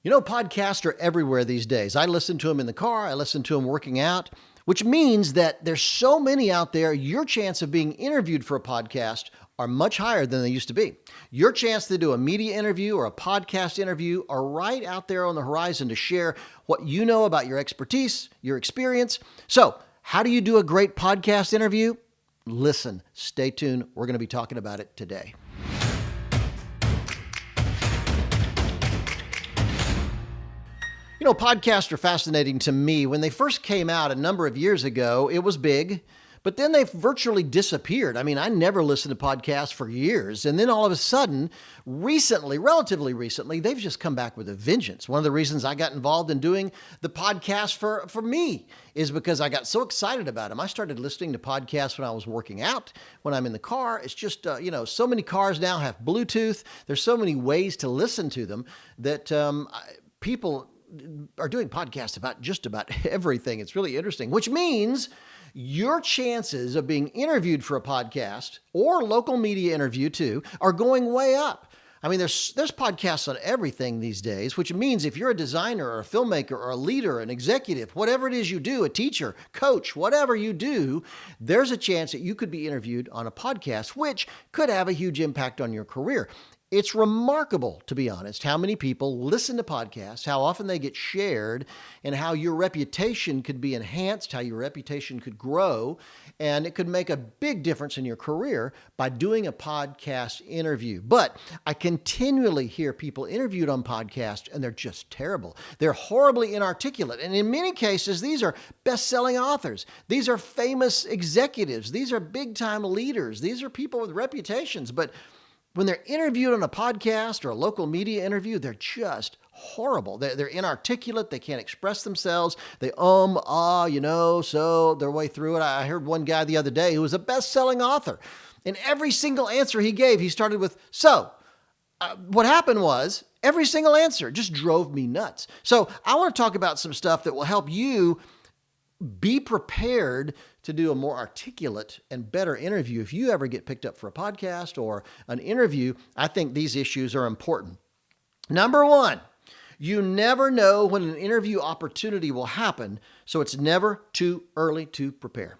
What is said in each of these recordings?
You know, podcasts are everywhere these days. I listen to them in the car, I listen to them working out, which means that there's so many out there, your chance of being interviewed for a podcast are much higher than they used to be. Your chance to do a media interview or a podcast interview are right out there on the horizon to share what you know about your expertise, your experience. So, how do you do a great podcast interview? Listen, stay tuned. We're going to be talking about it today. You know, podcasts are fascinating to me. When they first came out a number of years ago, it was big, but then they virtually disappeared. I mean, I never listened to podcasts for years. And then all of a sudden, relatively recently, they've just come back with a vengeance. One of the reasons I got involved in doing the podcast for me is because I got so excited about them. I started listening to podcasts when I was working out, when I'm in the car. It's just, so many cars now have Bluetooth. There's so many ways to listen to them that people are doing podcasts about just about everything. It's really interesting, which means your chances of being interviewed for a podcast or local media interview too are going way up. I mean, there's podcasts on everything these days, which means if you're a designer or a filmmaker or a leader, an executive, whatever it is you do, a teacher, coach, whatever you do, there's a chance that you could be interviewed on a podcast, which could have a huge impact on your career. It's remarkable, to be honest, how many people listen to podcasts, how often they get shared, and how your reputation could be enhanced, how your reputation could grow, and it could make a big difference in your career by doing a podcast interview. But I continually hear people interviewed on podcasts, and they're just terrible. They're horribly inarticulate, and in many cases, these are best-selling authors. These are famous executives. These are big-time leaders. These are people with reputations, but when they're interviewed on a podcast or a local media interview, they're just horrible. They're inarticulate. They can't express themselves. They so their way through it. I heard one guy the other day who was a best-selling author. And every single answer he gave, he started with, what happened was, every single answer just drove me nuts. So I want to talk about some stuff that will help you be prepared to do a more articulate and better interview. If you ever get picked up for a podcast or an interview, I think these issues are important. Number one, you never know when an interview opportunity will happen, so it's never too early to prepare.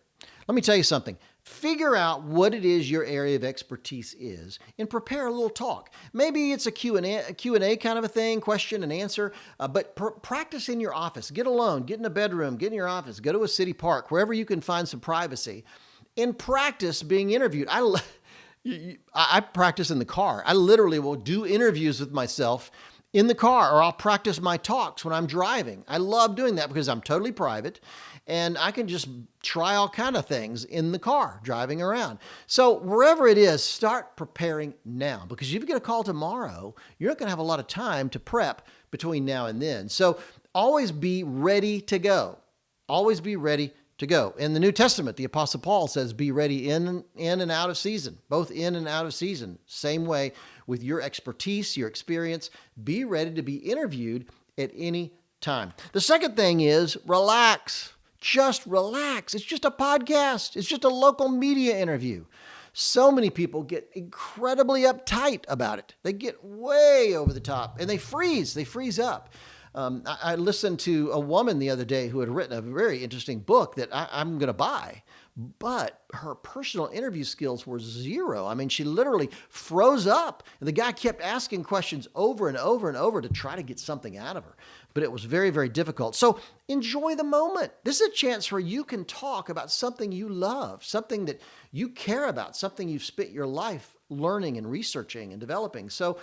Let me tell you something. Figure out what it is your area of expertise is and prepare a little talk. Maybe it's a Q&A kind of a thing, question and answer, but practice in your office. Get alone, get in a bedroom, get in your office, go to a city park, wherever you can find some privacy, and practice being interviewed. I practice in the car. I literally will do interviews with myself in the car, or I'll practice my talks when I'm driving. I love doing that because I'm totally private and I can just try all kind of things in the car driving around. So wherever it is, start preparing now, because if you get a call tomorrow, you're not going to have a lot of time to prep between now and then. So always be ready to go. Always be ready to go. In the New Testament, the Apostle Paul says, be ready in and out of season, both in and out of season. Same way with your expertise, your experience, be ready to be interviewed at any time. The second thing is relax. Just relax. It's just a podcast. It's just a local media interview. So many people get incredibly uptight about it. They get way over the top and they freeze up. I listened to a woman the other day who had written a very interesting book that I'm going to buy, but her personal interview skills were zero. I mean, she literally froze up and the guy kept asking questions over and over and over to try to get something out of her. But it was very, very difficult. So enjoy the moment. This is a chance where you can talk about something you love, something that you care about, something you've spent your life learning and researching and developing. So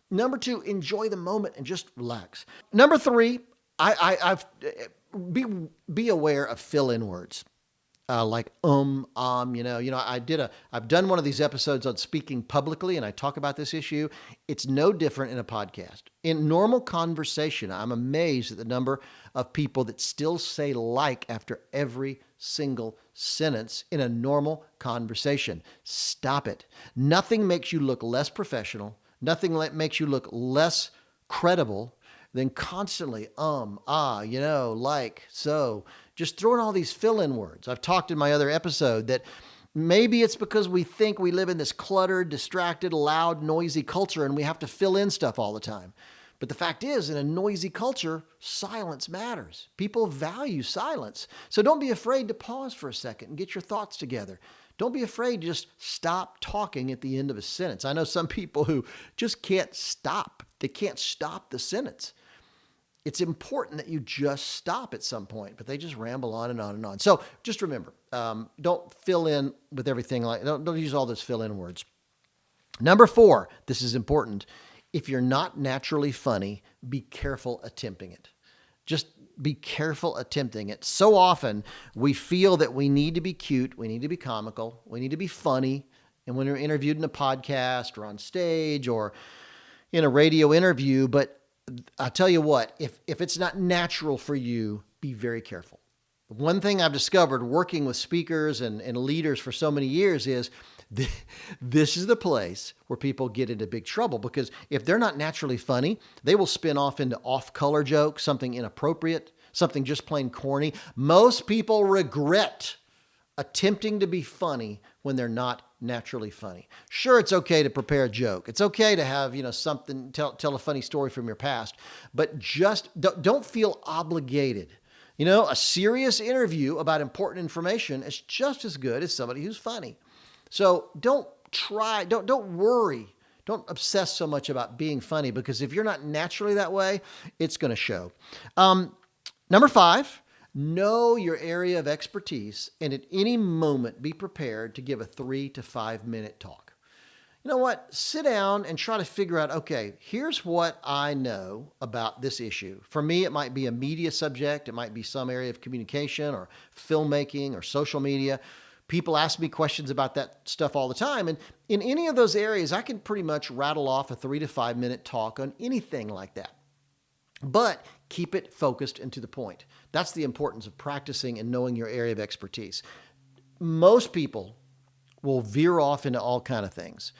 number two, enjoy the moment and just relax. Number three, be aware of fill-in words. I've done one of these episodes on speaking publicly, and I talk about this issue. It's no different in a podcast. In normal conversation, I'm amazed at the number of people that still say like after every single sentence in a normal conversation. Stop it. Nothing makes you look less professional. Nothing makes you look less credible than constantly, like, so. Just throwing all these fill-in words. I've talked in my other episode that maybe it's because we think we live in this cluttered, distracted, loud, noisy culture and we have to fill in stuff all the time. But the fact is, in a noisy culture, silence matters. People value silence. So don't be afraid to pause for a second and get your thoughts together. Don't be afraid to just stop talking at the end of a sentence. I know some people who just can't stop. They can't stop the sentence. It's important that you just stop at some point, but they just ramble on and on and on. So just remember, don't fill in with everything. Don't use all those fill-in words. Number 4, this is important. If you're not naturally funny, be careful attempting it. Just be careful attempting it. So often we feel that we need to be cute, we need to be comical, we need to be funny. And when you're interviewed in a podcast or on stage or in a radio interview, but I tell you what, if it's not natural for you, be very careful. One thing I've discovered working with speakers and leaders for so many years is this is the place where people get into big trouble, because if they're not naturally funny, they will spin off into off-color jokes, something inappropriate, something just plain corny. Most people regret attempting to be funny when they're not naturally funny. Sure, it's okay to prepare a joke. It's okay to have, something, tell a funny story from your past, but just don't feel obligated. A serious interview about important information is just as good as somebody who's funny. So don't worry. Don't obsess so much about being funny, because if you're not naturally that way, it's going to show. Number 5, know your area of expertise, and at any moment be prepared to give a 3 to 5 minute talk. You know what? Sit down and try to figure out, okay, here's what I know about this issue. For me, it might be a media subject. It might be some area of communication or filmmaking or social media. People ask me questions about that stuff all the time. And in any of those areas, I can pretty much rattle off a 3 to 5 minute talk on anything like that. But keep it focused and to the point. That's the importance of practicing and knowing your area of expertise. Most people will veer off into all kinds of things.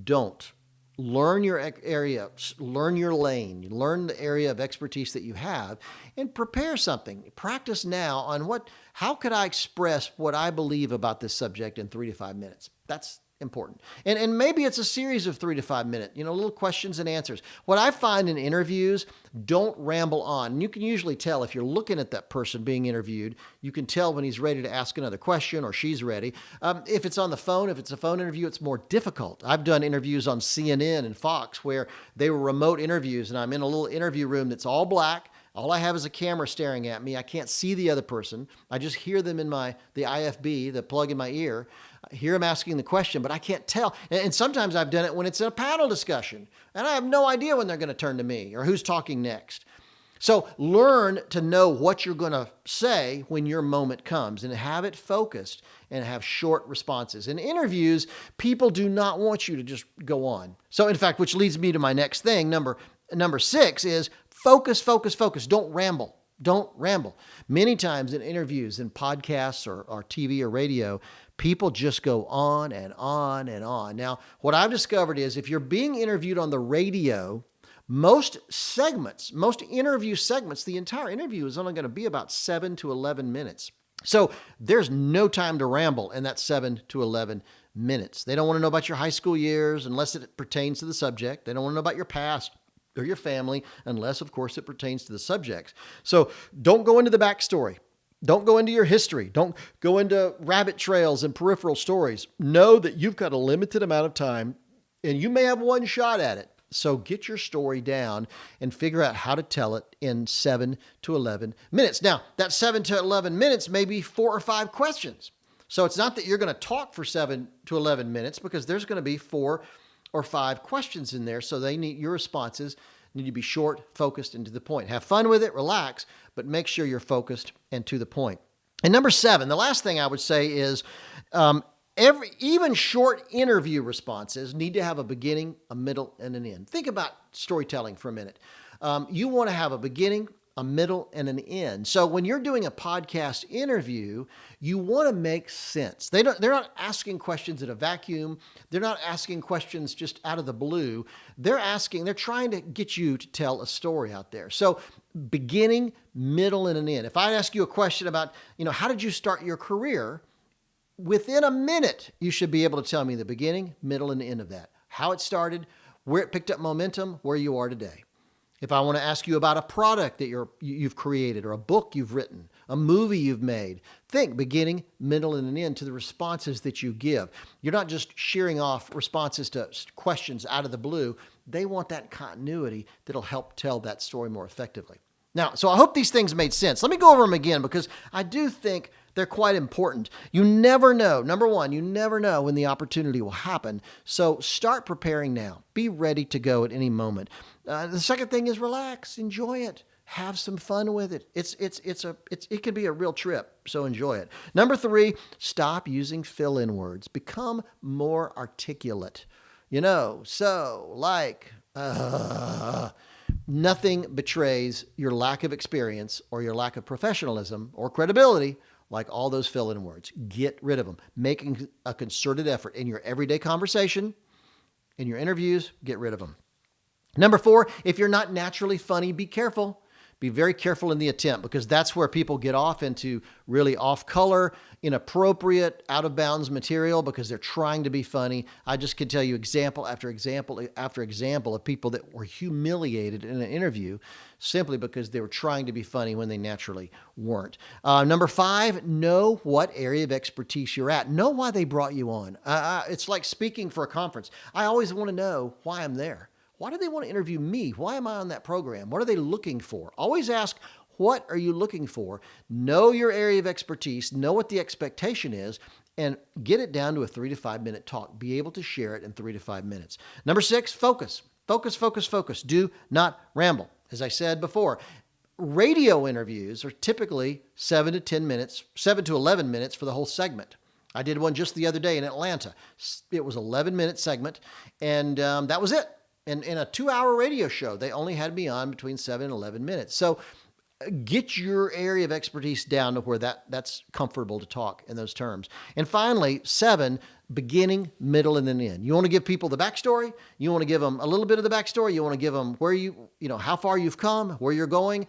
Don't. Learn your area, learn your lane, learn the area of expertise that you have, and prepare something. Practice now on how could I express what I believe about this subject in 3 to 5 minutes? That's important. And maybe it's a series of 3 to 5 minute, little questions and answers. What I find in interviews, don't ramble on. And you can usually tell if you're looking at that person being interviewed, you can tell when he's ready to ask another question or she's ready. If it's on the phone, if it's a phone interview, it's more difficult. I've done interviews on CNN and Fox where they were remote interviews, and I'm in a little interview room that's all black. All I have is a camera staring at me. I can't see the other person. I just hear them in the IFB, the plug in my ear. I hear them asking the question, but I can't tell. And sometimes I've done it when it's a panel discussion, and I have no idea when they're going to turn to me or who's talking next. So learn to know what you're going to say when your moment comes, and have it focused and have short responses. In interviews, people do not want you to just go on. So in fact, which leads me to my next thing, number 6 is focus, focus, focus. Don't ramble. Don't ramble. Many times in interviews, in podcasts or TV or radio, people just go on and on and on. Now, what I've discovered is if you're being interviewed on the radio, most interview segments, the entire interview is only going to be about 7 to 11 minutes. So there's no time to ramble in that 7 to 11 minutes. They don't want to know about your high school years unless it pertains to the subject. They don't want to know about your past or your family, unless, of course, it pertains to the subjects. So don't go into the backstory. Don't go into your history. Don't go into rabbit trails and peripheral stories. Know that you've got a limited amount of time, and you may have one shot at it. So get your story down and figure out how to tell it in 7 to 11 minutes. Now, that 7 to 11 minutes may be 4 or 5 questions. So it's not that you're going to talk for 7 to 11 minutes, because there's going to be 4 or 5 questions in there. So your responses need to be short, focused, and to the point. Have fun with it, relax, but make sure you're focused and to the point. And number 7, the last thing I would say is even short interview responses need to have a beginning, a middle, and an end. Think about storytelling for a minute. You want to have a beginning, a middle, and an end. So when you're doing a podcast interview, you want to make sense. They're not asking questions in a vacuum. They're not asking questions just out of the blue. They're trying to get you to tell a story out there. So beginning, middle, and an end. If I ask you a question about, how did you start your career? Within a minute, you should be able to tell me the beginning, middle, and end of that. How it started, where it picked up momentum, where you are today. If I want to ask you about a product that you've created or a book you've written, a movie you've made, think beginning, middle, and an end to the responses that you give. You're not just shearing off responses to questions out of the blue. They want that continuity that'll help tell that story more effectively. Now, so I hope these things made sense. Let me go over them again because I do think they're quite important. You never know. Number one, you never know when the opportunity will happen. So start preparing now. Be ready to go at any moment. The second thing is relax, enjoy it, have some fun with it. It can be a real trip, so enjoy it. Number three, stop using fill-in words. Become more articulate. Nothing betrays your lack of experience or your lack of professionalism or credibility like all those fill-in words. Get rid of them. Making a concerted effort in your everyday conversation, in your interviews, get rid of them. Number four, if you're not naturally funny, be careful. Be very careful in the attempt because that's where people get off into really off-color, inappropriate, out-of-bounds material because they're trying to be funny. I just could tell you example after example after example of people that were humiliated in an interview simply because they were trying to be funny when they naturally weren't. Number five, know what area of expertise you're at. Know why they brought you on. It's like speaking for a conference. I always want to know why I'm there. Why do they want to interview me? Why am I on that program? What are they looking for? Always ask, what are you looking for? Know your area of expertise, know what the expectation is, and get it down to a 3 to 5 minute talk. Be able to share it in 3 to 5 minutes. Number six, focus. Focus, focus, focus. Do not ramble. As I said before, radio interviews are typically 7 to 11 minutes for the whole segment. I did one just the other day in Atlanta. It was an 11-minute segment, and that was it. And in a 2-hour radio show, they only had me on between 7 and 11 minutes. So get your area of expertise down to where that's comfortable to talk in those terms. And finally, 7, beginning, middle, and then end. You want to give people the backstory. You want to give them a little bit of the backstory. You want to give them how far you've come, where you're going.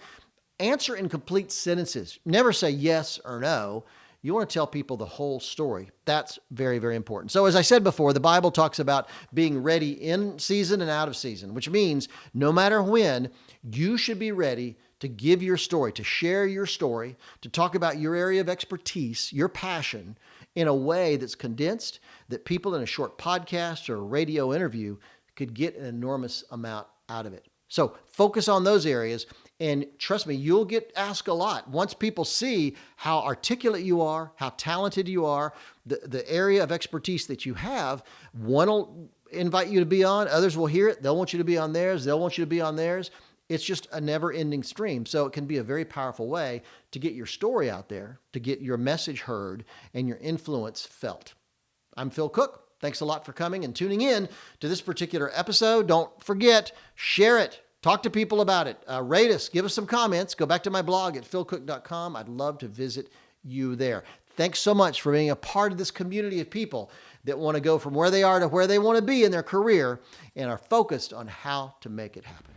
Answer in complete sentences. Never say yes or no. You want to tell people the whole story. That's very, very important. So as I said before, the Bible talks about being ready in season and out of season, which means no matter when, you should be ready to give your story, to share your story, to talk about your area of expertise, your passion in a way that's condensed, that people in a short podcast or radio interview could get an enormous amount out of it. So focus on those areas. And trust me, you'll get asked a lot. Once people see how articulate you are, how talented you are, the area of expertise that you have, one will invite you to be on, others will hear it. They'll want you to be on theirs. They'll want you to be on theirs. It's just a never-ending stream. So it can be a very powerful way to get your story out there, to get your message heard, and your influence felt. I'm Phil Cooke. Thanks a lot for coming and tuning in to this particular episode. Don't forget, share it. Talk to people about it. Rate us. Give us some comments. Go back to my blog at philcooke.com. I'd love to visit you there. Thanks so much for being a part of this community of people that want to go from where they are to where they want to be in their career and are focused on how to make it happen.